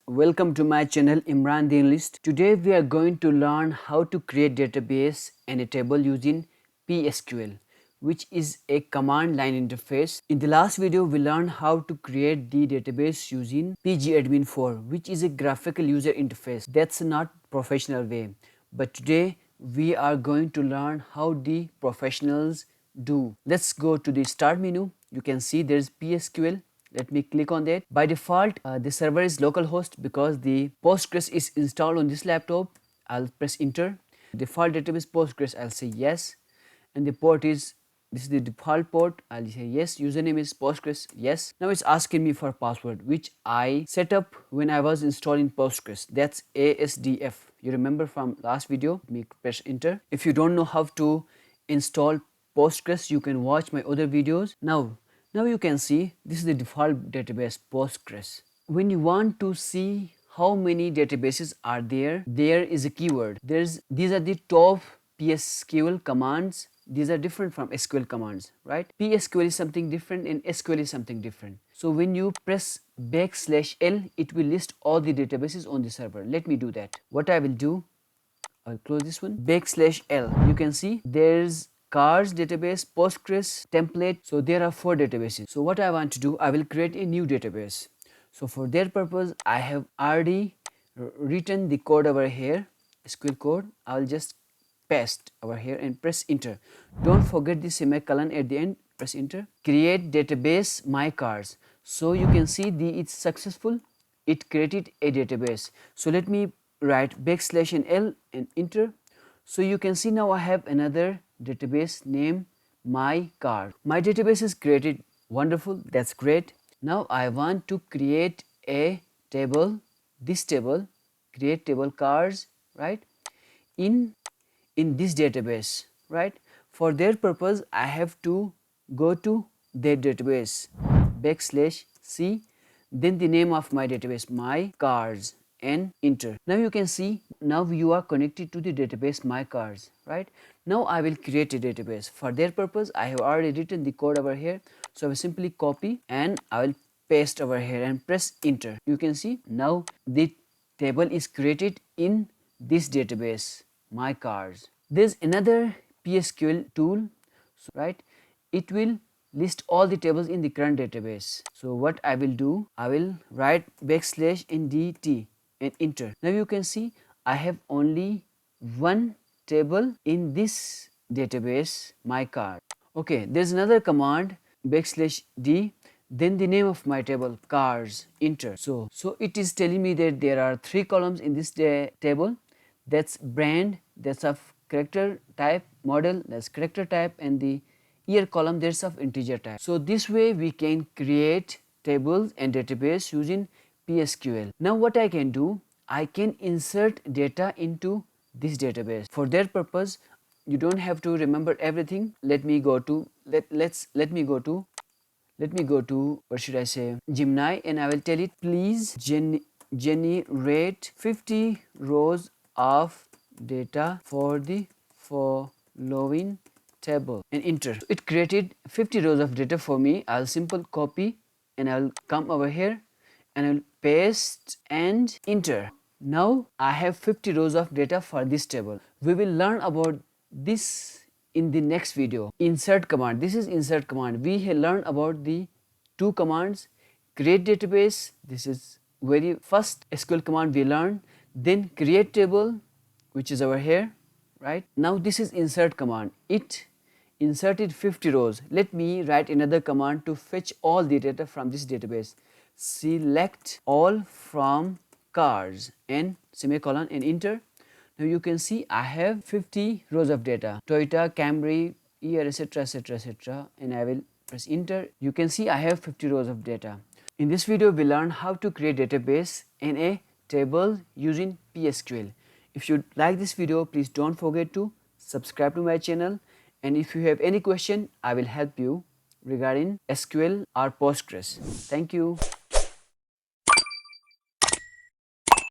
Welcome to my channel Imran the Analyst. Today we are going to learn how to create database and a table using PSQL, which is a command line interface. In the last video we learned how to create the database using pgadmin4, which is a graphical user interface. That's not professional way. But today we are going to learn how the professionals do. Let's go to the start menu. You can see there's PSQL. Let me click on that. By default, the server is localhost because the Postgres is installed on this laptop. I'll press enter. Default database Postgres, I'll say yes. And the port is, this is the default port. I'll say yes. Username is Postgres, yes. Now it's asking me for password, which I set up when I was installing Postgres. That's ASDF. You remember from last video. Let me press enter. If you don't know how to install Postgres, you can watch my other videos. Now you can see this is the default database Postgres. When you want to see how many databases are there is a keyword. These are the top PSQL commands. These are different from SQL commands, right? PSQL is something different and SQL is something different. So when you press \L, it will list all the databases on the server. Let me do that. What I will do, I'll close this one. \L. You can see there's cars database, Postgres, template. So there are 4 databases. So what I want to do, I will create a new database. So for that purpose, I have already written the code over here, SQL code. I'll just paste over here and press enter. Don't forget the semicolon at the end. Press enter. Create database my cars. So you can see it's successful. It created a database. So let me write \L and enter. So you can see now I have another database named my car. My database is created. Wonderful, that's great. Now I want to create a table, this table, create table cars, right, in this database, right. For that purpose I have to go to that database, \C, then the name of my database, my cars, and enter. Now you can see now you are connected to the database my cars, right. Now I will create a database. For that purpose I have already written the code over here. So I will simply copy and I will paste over here and press enter. You can see now the table is created in this database my cars. There's another PSQL tool, right. It will list all the tables in the current database. So what I will do, I will write \ndt and enter. Now you can see I have only one table in this database my car. Okay, there's another command \d, then the name of my table cars, enter. So it is telling me that there are 3 columns in this table. That's brand, that's of character type, model, that's character type, and the year column, there's of integer type. So this way we can create tables and database using PSQL. Now what I can do, I can insert data into this database. For that purpose you don't have to remember everything. Let me go to what should I say, Gemini, and I will tell it please generate 50 rows of data for the following table and enter. It created 50 rows of data for me. I'll simple copy and I'll come over here and I'll paste and enter. Now I have 50 rows of data for this table. We will learn about this in the next video. Insert command. This is insert command. We have learned about the 2 commands. Create database. This is very first SQL command we learned. Then create table, which is over here, right. Now this is insert command. It inserted 50 rows. Let me write another command to fetch all the data from this database. Select all from cars and semicolon and enter. Now you can see I have 50 rows of data, Toyota, Camry, year, etc, etc, etc, and I will press enter. You can see I have 50 rows of data. In this video we learn how to create database and a table using PSQL. If you like this video, please don't forget to subscribe to my channel, and if you have any question I will help you regarding SQL or Postgres. Thank you.